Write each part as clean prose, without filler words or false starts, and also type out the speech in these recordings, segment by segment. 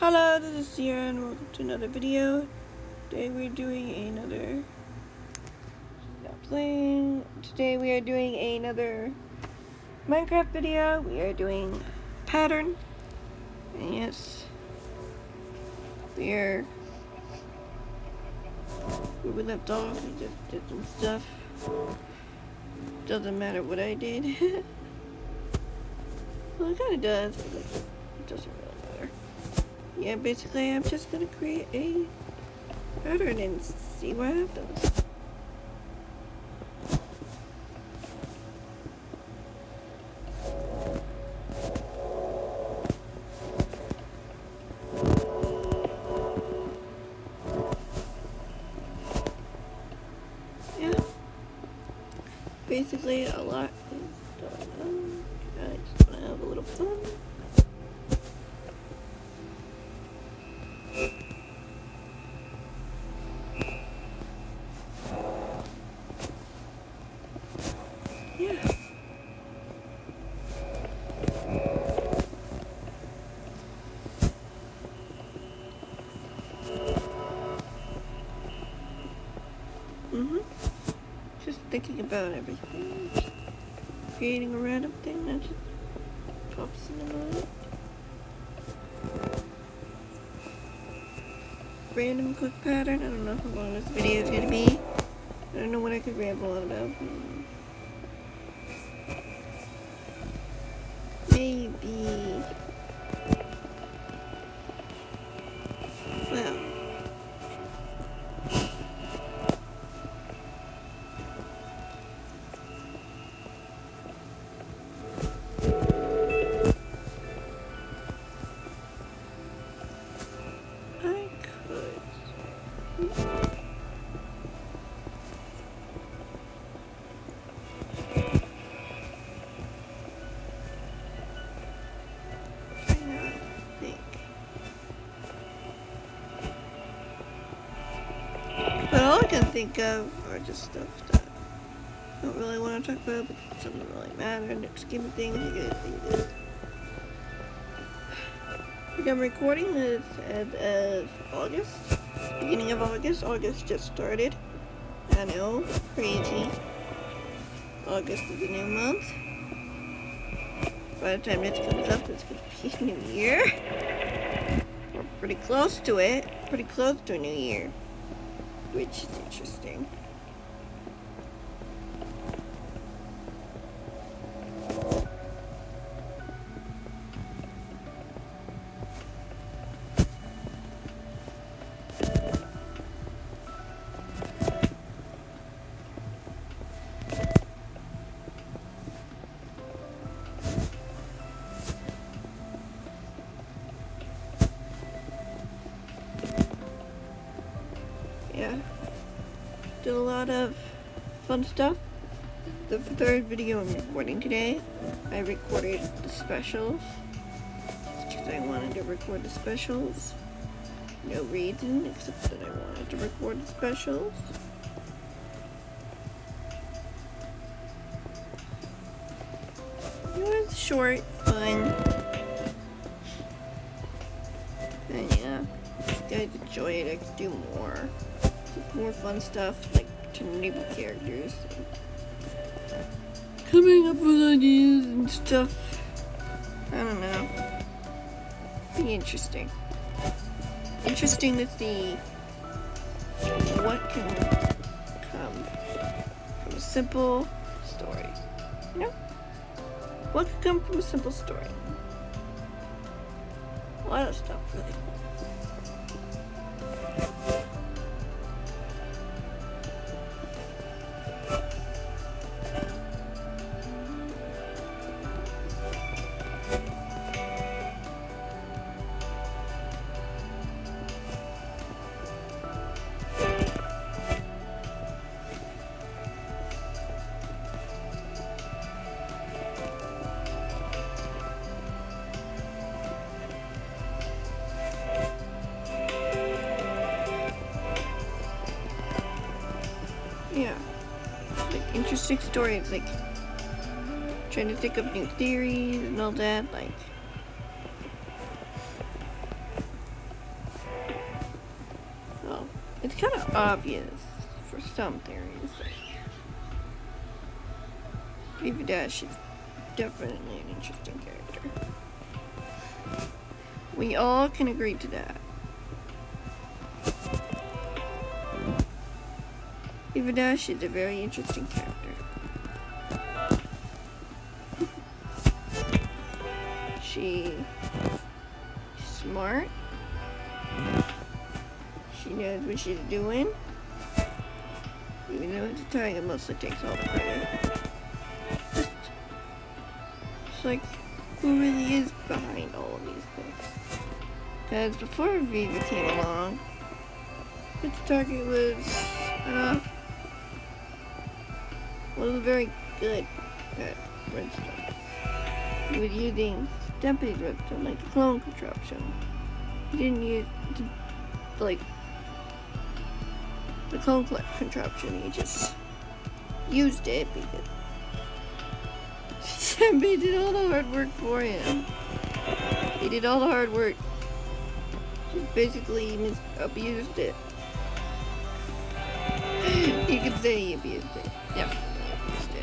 Hello, this is Sierra and welcome to another video. Today we're doing another Today we are doing another Minecraft video. We are doing pattern. And yes, where we left off, we just did some stuff. Doesn't matter what I did. Well, it kinda does, but it doesn't really matter. Yeah, basically I'm just gonna create a pattern and see what happens. Yeah, basically a lot is going on. I just wanna have a little fun. Yeah. Just thinking about everything. Just creating a random thing that just pops in the mind. Random quick pattern. I don't know how long this video is gonna be. I don't know what I could ramble on about. Maybe. Well. I could. But all I can think of are just stuff that I don't really want to talk about, but it doesn't really matter in the scheme of things. Like I'm recording this as August, beginning of August. August just started. I know, crazy. August is a new month. By the time this comes up, it's going to be New Year. We're pretty close to it. Pretty close to a New Year. Which is interesting. Yeah. Did a lot of fun stuff. The third video I'm recording today, I recorded the specials. Because I wanted to record the specials. No reason except that I wanted to record the specials. It was short, fun. And yeah, if you guys enjoy it, I could do more. More fun stuff, like to enable characters. Coming up with ideas and stuff. I don't know. Be interesting. Interesting to see what can come from a simple story. You know? What could come from a simple story? A lot of stuff, really. Yeah, like interesting stories, like trying to think of new theories and all that, like It's kind of obvious for some theories. Viva Dash is definitely an interesting character. We all can agree to that. Viva Dash is a very interesting character. She's smart. She knows what she's doing. Even though it's a target mostly takes all the credit. It's like, who really is behind all of these things? Because before Viva came along, the target was very good at redstone. He was using Stampy's redstone like a clone contraption. He didn't use like the clone contraption, he just used it because Stampy did all the hard work for him. He did all the hard work. Just basically abused it. You could say he abused it. Definitely abused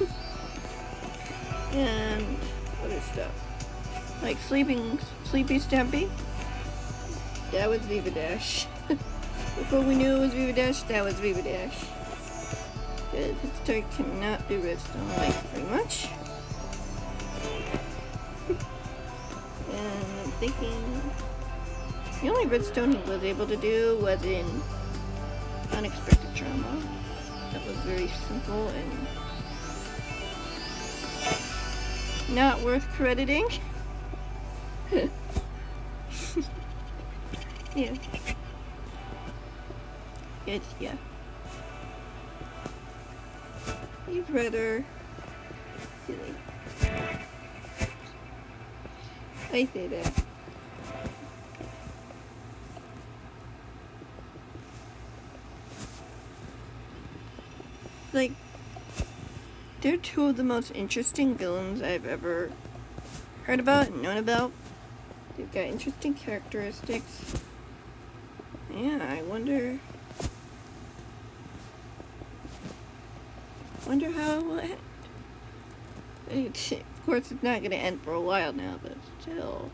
it. And other stuff. Like Sleepy Stampy. That was Viva Dash. Before we knew it was Viva Dash, that was Viva Dash. Because his target cannot do redstone like very much. And I'm thinking the only redstone he was able to do was in Unexpected Trauma. That was very simple and not worth crediting. Yeah. Yeah. He's rather silly. I say that. Like, they're two of the most interesting villains I've ever heard about and known about. They've got interesting characteristics. Yeah, I wonder how it will end. Of course, it's not going to end for a while now, but still.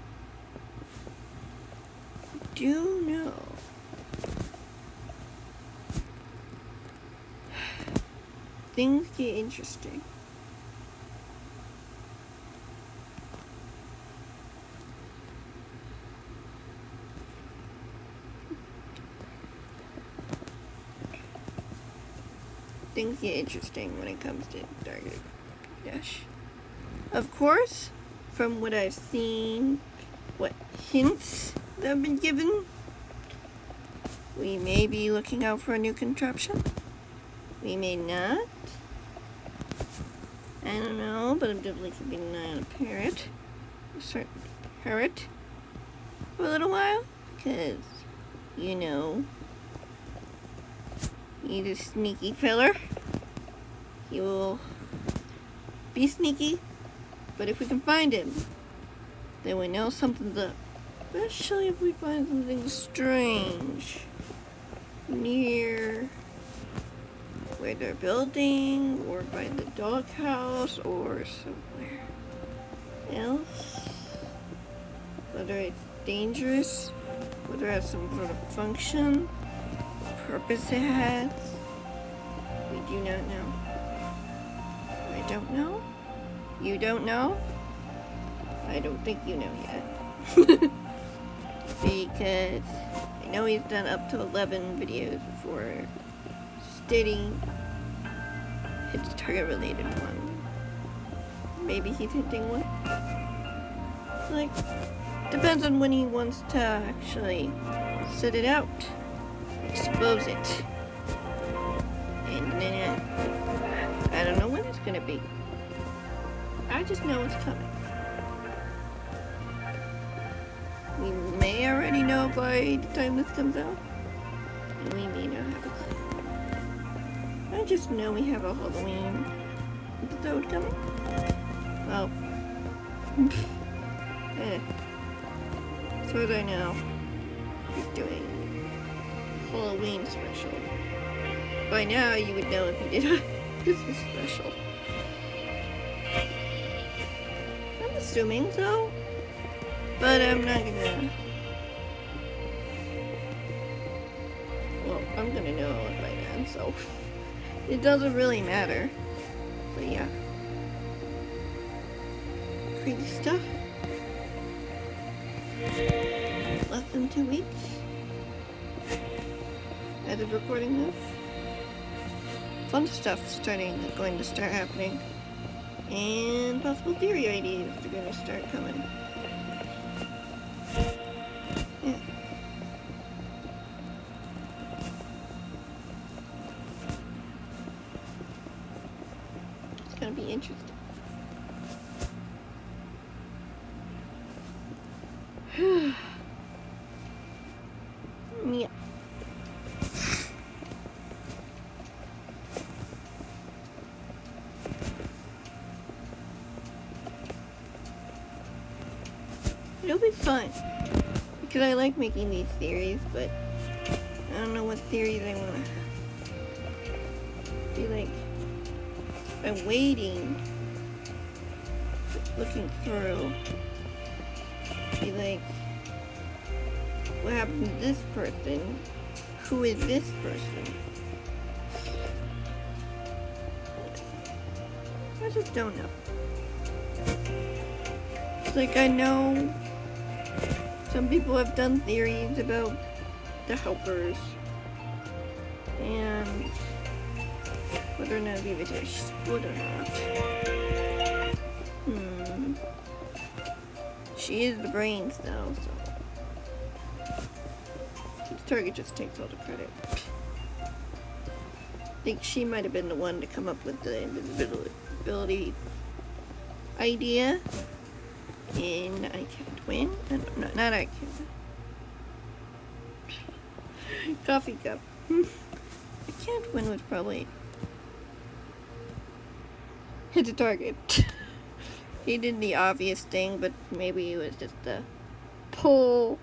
I do know. Things get interesting. Things get interesting when it comes to Target Dash. Of course, from what I've seen, what hints that have been given, we may be looking out for a new contraption. We may not. I don't know, but I'm definitely keeping an eye on a parrot. A certain parrot. For a little while. Because, you know, he's a sneaky feller. He will be sneaky. But if we can find him, then we know something's up. Especially if we find something strange near where they're building, or by the doghouse, or somewhere else. Whether it's dangerous, whether it has some sort of function, purpose it has, we do not know. I don't know. You don't know? I don't think you know yet. Because I know he's done up to 11 videos before stating it's target related one. Maybe he's hinting one. Like, depends on when he wants to actually set it out, expose it. And then I don't know when it's gonna be. I just know it's coming. We may already know by the time this comes out, and we may not have a clue. I just know we have a Halloween episode coming. Well, as far as I know, he's doing Halloween special. By now, you would know if you did a Christmas special. I'm assuming so, but I'm not gonna. Well, I'm gonna know it by then, so it doesn't really matter. But yeah. Crazy stuff. Less than 2 weeks as of recording this. Fun stuff going to start happening. And possible theory ideas are going to start coming. Yeah. It's going to be interesting. Yeah. It'll be fun because I like making these theories, but I don't know what theories I want to be like. I'm waiting, looking through, be like, what happened to this person? Who is this person? I just don't know. It's like I know some people have done theories about the helpers and whether or not we would split or not. She is the brains though, so the target just takes all the credit. I think she might have been the one to come up with the invisibility idea. In I Can't Win? Not I Can't. Coffee cup. I Can't Win was probably hit the target. He did the obvious thing, but maybe it was just a pull,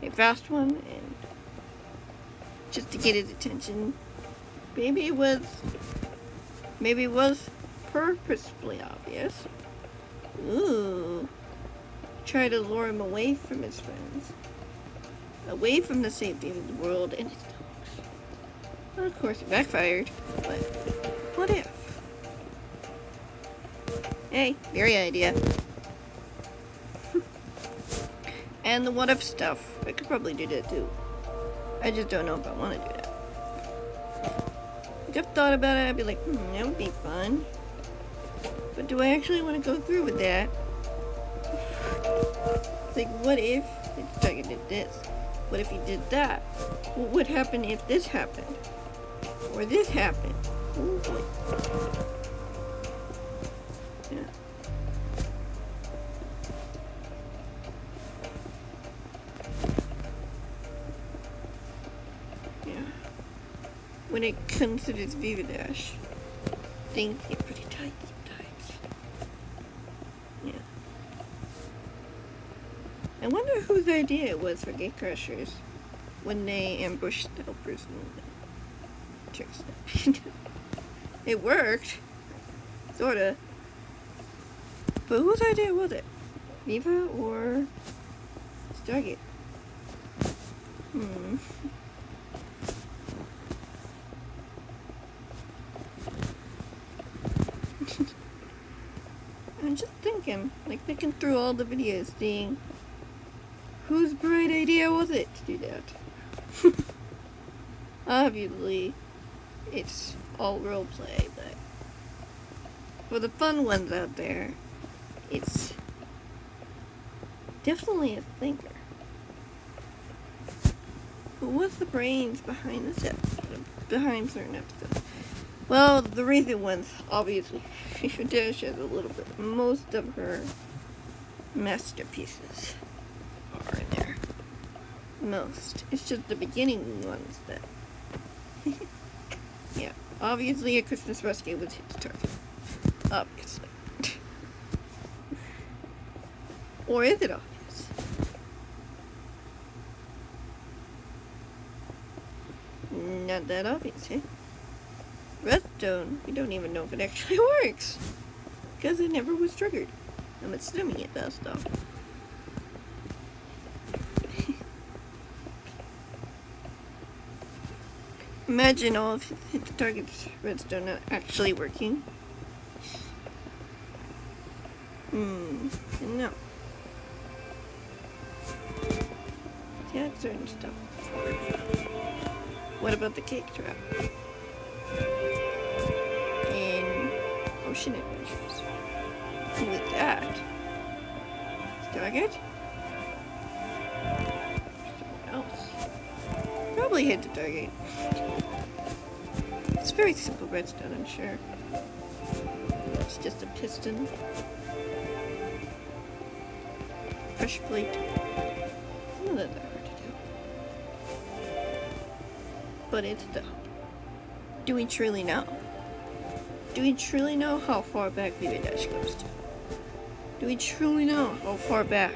a fast one, and just to get his attention. Maybe it was purposefully obvious. Ooh. Try to lure him away from his friends. Away from the safety of the world and his dogs. Well, of course, it backfired. But what if? Hey, very idea. And the what if stuff. I could probably do that too. I just don't know if I want to do that. Like, I've thought about it, I'd be like, that would be fun. But do I actually want to go through with that? Like, what if he did this? What if he did that? What would happen if this happened? Or this happened? Oh boy. Yeah. Yeah. When it comes to this Viva Dash, things get pretty tight sometimes. Yeah. I wonder whose idea it was for Gatecrashers when they ambushed the helpers and tricks them. It worked. Sorta. But whose idea was it? Viva or Stargate? I'm just thinking, like, looking through all the videos, seeing whose bright idea was it to do that. Obviously, it's all role play, but for the fun ones out there, it's definitely a thinker. But what's the brains behind this episode? Behind certain episodes? Well, the recent ones, obviously, Dash has a little bit. Most of her masterpieces are in there. Most. It's just the beginning ones that... Yeah. Obviously, A Christmas Rescue was his target. Obviously. Or is it obvious? Not that obvious, eh? Redstone, we don't even know if it actually works. Because it never was triggered. I'm assuming it does, though. Imagine all of the target's redstone not actually working. No. Yeah, certain stuff. What about the cake trap? In Ocean Adventures. With that, target? Someone else. Probably hit the target. It's very simple redstone, I'm sure. It's just a piston. Pressure plate. Not that hard to do. But it's dumb. Do we truly know? Do we truly know how far back Theorizing goes to? Do we truly know how far back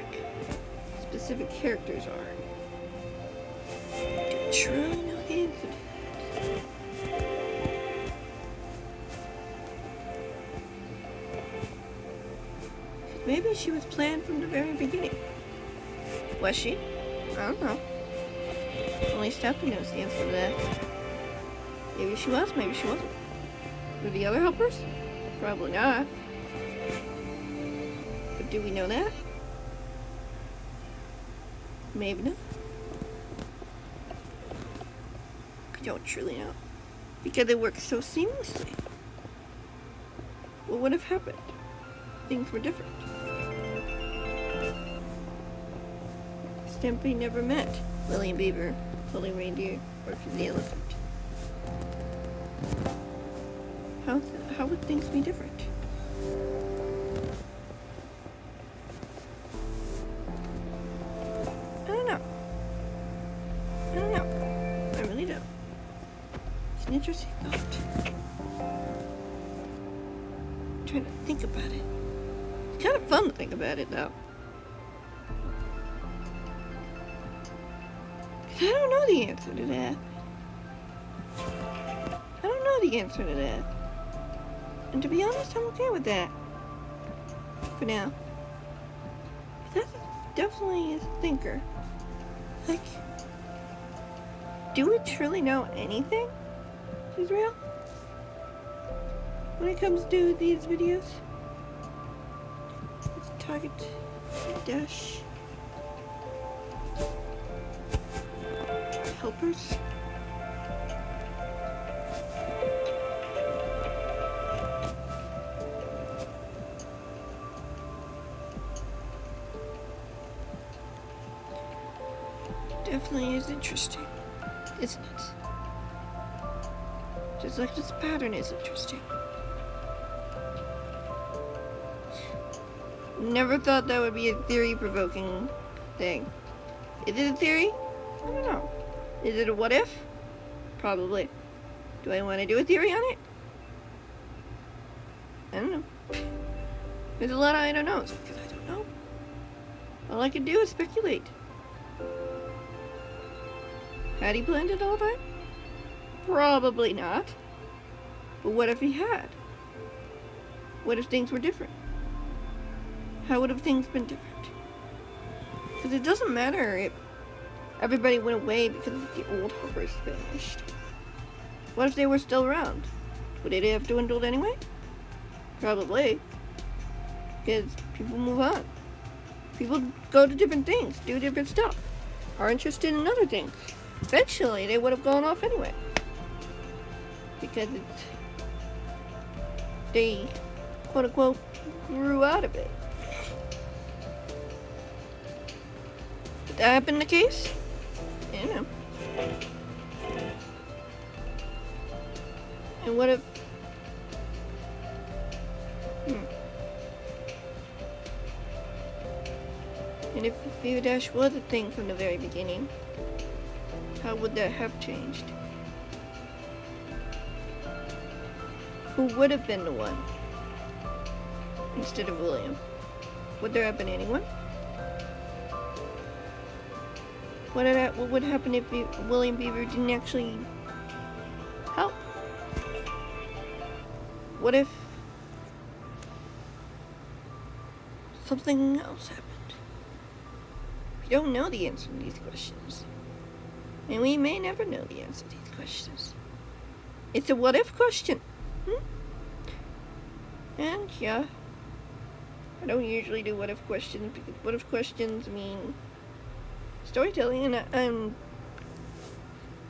specific characters are? Do we truly know the answer to that? Maybe she was planned from the very beginning. Was she? I don't know. Only Stephanie knows the answer to that. Maybe she was, maybe she wasn't. Were the other helpers? Probably not. But do we know that? Maybe not. We don't truly know. Because they work so seamlessly. What would have happened? Things were different. Stampy never met William Beaver, Holy Reindeer, or the elephant. How would things be different? I don't know. I really don't. It's an interesting thought. I'm trying to think about it. It's kind of fun to think about it, though. I don't know the answer to that. I don't know the answer to that. And to be honest, I'm okay with that. For now. But that's definitely a thinker. Like, do we truly know anything, Israel? When it comes to these videos? It's target dash helpers. Definitely is interesting, isn't it? Just like this pattern is interesting. Never thought that would be a theory-provoking thing. Is it a theory? I don't know. Is it a what if? Probably. Do I want to do a theory on it? I don't know. There's a lot of I don't knows because I don't know. All I can do is speculate. Had he planned it all the time? Probably not. But what if he had? What if things were different? How would have things been different? Because it doesn't matter if everybody went away because the old helpers vanished. What if they were still around? Would they have dwindled anyway? Probably. Because people move on. People go to different things, do different stuff, are interested in other things. Eventually, they would have gone off anyway. Because they, quote unquote, grew out of it. Did that happen the case? I don't know. And what if... And if Fever Dash was a thing from the very beginning, how would that have changed? Who would have been the one instead of William? Would there have been anyone? What would happen if William Beaver didn't actually What if something else happened? We don't know the answer to these questions. And we may never know the answer to these questions. It's a what if question. And yeah, I don't usually do what if questions because what if questions mean storytelling, and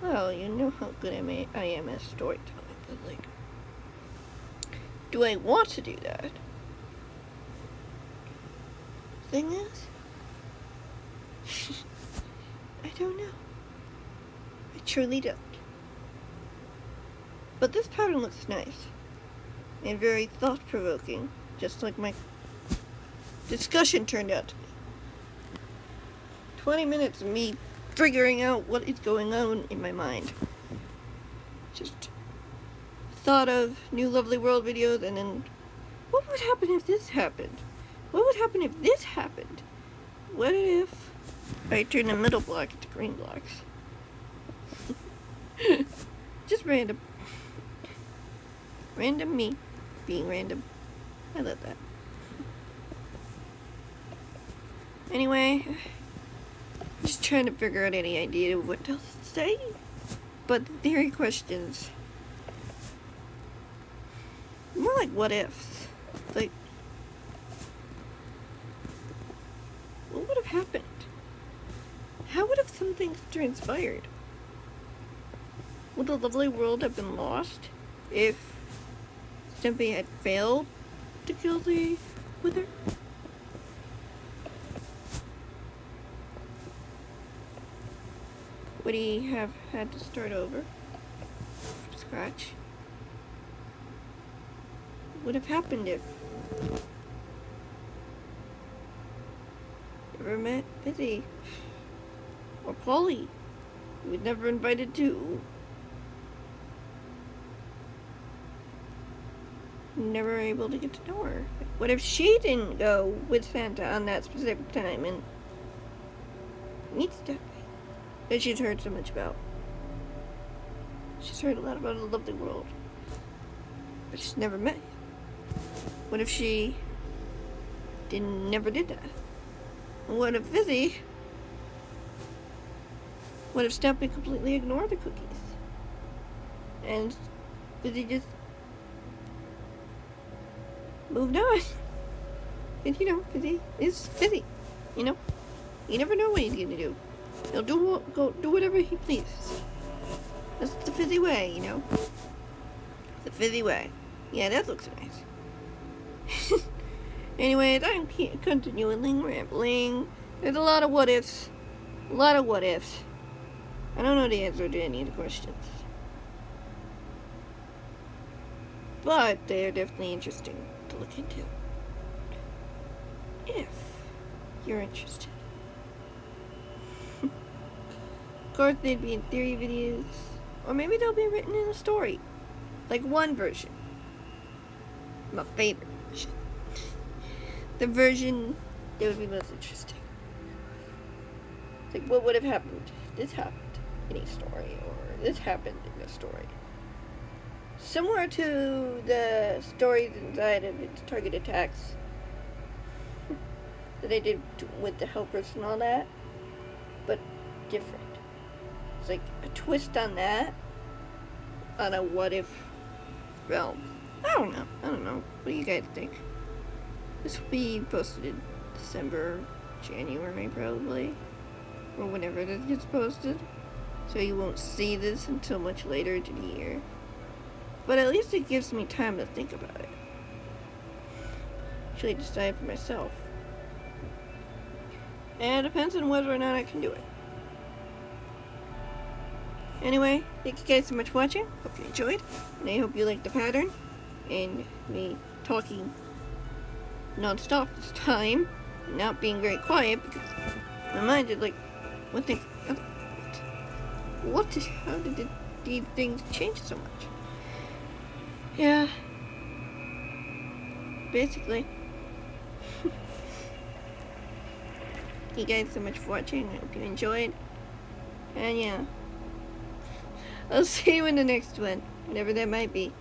well, you know how good I am at storytelling, but like, do I want to do that? Thing is, I don't know. I truly don't. But this pattern looks nice and very thought-provoking, just like my discussion turned out to be. 20 minutes of me figuring out what is going on in my mind. Just thought of new Lovely World videos, and then what would happen if this happened? What would happen if this happened? What if I turn the middle block into green blocks? Just random. Random me being random. I love that. Anyway, just trying to figure out any idea of what else to say. But the theory questions, more like what ifs. Like, what would have happened? How would have some things transpired? Would the Lovely World have been lost if Stimpy had failed to kill the Wither? Would he have had to start over from scratch? What would have happened if you ever met Fizzy or Polly, who was never invited to? Never able to get to know her. What if she didn't go with Santa on that specific time and meet Stephanie that she's heard so much about? She's heard a lot about the Lovely World, but she's never met him. What if she never did that? What if Fizzy? What if Stephanie completely ignored the cookies and Fizzy just moved on? And you know, Fizzy is Fizzy. You know, you never know what he's gonna do. He'll go do whatever he pleases. That's the Fizzy way, you know. The Fizzy way. Yeah, that looks nice. Anyways, I'm continuing rambling. There's a lot of what ifs. A lot of what ifs. I don't know the answer to any of the questions, but they're definitely interesting to look into. If you're interested. Of course, they'd be in theory videos, or maybe they'll be written in a story. Like one version. My favorite version. The version that would be most interesting. Like, what would have happened if this happened in a story, or this happened in a story? Similar to the stories inside of its Target Attacks that they did with the helpers and all that, but different. It's like a twist on that, on a what if realm. I don't know. What do you guys think? This will be posted in December, January probably, or whenever this gets posted. So you won't see this until much later into the year. But at least it gives me time to think about it. Actually decide for myself. And it depends on whether or not I can do it. Anyway, thank you guys so much for watching. Hope you enjoyed. And I hope you liked the pattern. And me talking non-stop this time. Not being very quiet because my mind is like, how did these things change so much? Yeah. Basically. Thank you guys so much for watching. I hope you enjoyed. And yeah. I'll see you in the next one. Whatever that might be.